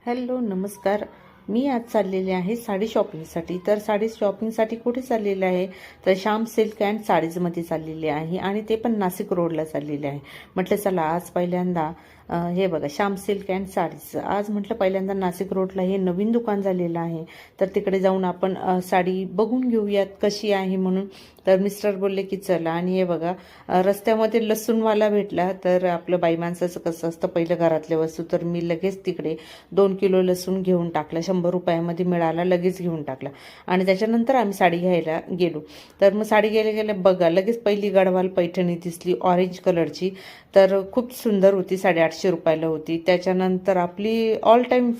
Hello नमस्कार. मी आज चाललेले आहे साडी शॉपिंगसाठी. तर साडी शॉपिंगसाठी कुठे चाललेले आहे तर श्याम सिल्क अँड साडीजमध्ये चाललेले आहे आणि ते पण नाशिक रोडला चाललेले आहे. म्हटलं चला आज पहिल्यांदा हे बघा श्याम सिल्क अँड साडीज. आज म्हटलं पहिल्यांदा नाशिक रोडला हे नवीन दुकान झालेलं आहे तर तिकडे जाऊन आपण साडी बघून घेऊयात कशी आहे म्हणून. तर मिस्टर बोलले की चला. आणि हे बघा रस्त्यामध्ये लसूणवाला भेटला. तर आपलं बाई माणसाचं कसं असतं पहिलं घरातल्या वस्तू. तर मी लगेच तिकडे 2 किलो लसूण घेऊन टाकला. 100 रुपयामध्ये मिळाला, लगेच घेऊन टाकला. आणि त्याच्यानंतर आम्ही साडी घ्यायला गेलो. तर मग साडी गेल्या गेल्या बघा लगेच पहिली गडवाल पैठणी दिसली ऑरेंज कलरची. तर खूप सुंदर होती, 850 रुपयाला होती. त्याच्यानंतर आपली ऑल टाईम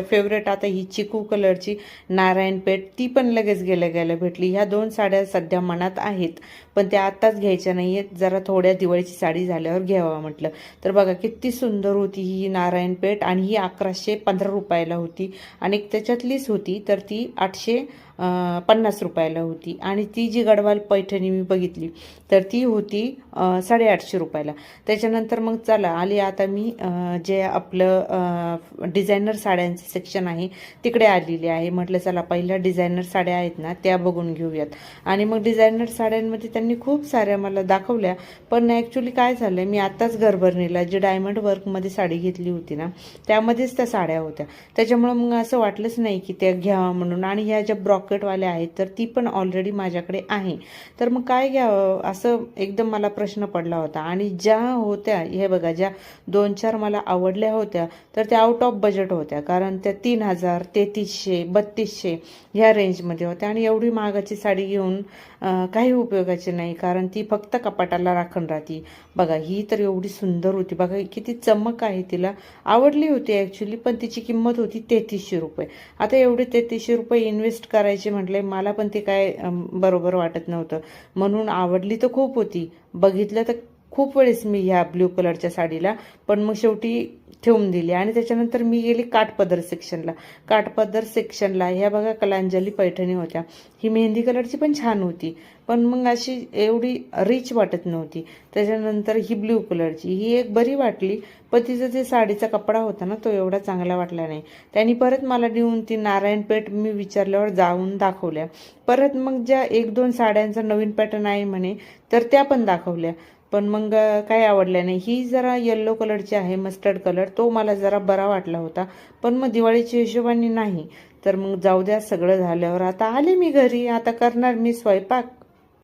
फेवरेट आता ही चिकू कलरची नारायणपेठ, ती पण लगेच गेल्या गेल्या भेटली. ह्या 2 साड्या सध्या मनात आहेत पण त्या आत्ताच घ्यायच्या नाही आहेत, जरा थोड्या दिवाळीची साडी झाल्यावर घ्यावा म्हटलं. तर बघा किती सुंदर होती ही नारायणपेठ आणि ही 1115 रुपयाला होती. आणि एक त्याच्यातलीच होती तर ती 850 रुपयाला होती. आणि ती जी गडवाल पैठणी मी बघितली तर ती होती 850 रुपयाला. त्याच्यानंतर मग चला आली आता मी जे आपलं डिझायनर साड्यांचं सेक्शन आहे तिकडे आलेली आहे. म्हटलं चला पहिल्या डिझायनर साड्या आहेत ना त्या बघून घेऊयात. आणि मग डिझायनर साड्यांमध्ये त्यांनी खूप साऱ्या मला दाखवल्या. पण ॲक्च्युली काय झालं, मी आत्ताच घरभरणीला जी डायमंड वर्कमध्ये साडी घेतली होती ना त्यामध्येच त्या साड्या होत्या. त्याच्यामुळं मग असं वाटलंच नाही की त्या घ्यावं म्हणून. आणि ह्या ज्या ब्रॉकेटवाल्या आहेत तर ती पण ऑलरेडी माझ्याकडे आहे. तर मग काय घ्यावं असं एकदम मला प्रश्न पडला होता. आणि ज्या होत्या हे बघा ज्या 2-4 मला आवडल्या होत्या तर त्या आउट ऑफ बजेट होत्या. कारण त्या 3000, 3300, 3200 ह्या रेंजमध्ये होत्या. आणि एवढी महागाची साडी घेऊन काही उपयोगाची नाही, कारण ती फक्त कपाटाला राखण राहते. बघा ही तर एवढी सुंदर होती, बघा किती चमक आहे तिला. आवडली होती ॲक्च्युली पण तिची किंमत होती 3300 रुपये. आता एवढे 3300 रुपये इन्व्हेस्ट करायचे म्हटले मला पण ते काय बरोबर वाटत नव्हतं. म्हणून आवडली तर खूप होती, बघितलं तर खूप वेळेस मी ह्या ब्ल्यू कलरच्या साडीला, पण मग शेवटी ठेवून दिली. आणि त्याच्यानंतर मी गेली काठपदर सेक्शनला. काठपदर सेक्शनला ह्या बघा कलांजली पैठणी होत्या. ही मेहंदी कलरची पण छान होती पण मग अशी एवढी रिच वाटत नव्हती. त्याच्यानंतर ही ब्ल्यू कलरची ही एक बरी वाटली पण तिचा जे साडीचा कपडा होता ना तो एवढा चांगला वाटला नाही. त्यांनी परत मला देऊन ती नारायणपेठ मी विचारल्यावर जाऊन दाखवल्या. परत मग ज्या 1-2 साड्यांचा नवीन पॅटर्न आहे म्हणे तर त्या पण दाखवल्या पण मग काही आवडल्या नाही. ही जरा येल्लो कलरची आहे, मस्टर्ड कलर, तो मला जरा बरा वाटला होता पण मग दिवाळीच्या हिशोबाने नाही. तर मग जाऊ द्या, सगळं झाल्यावर आता आले मी घरी. आता करणार मी स्वयंपाक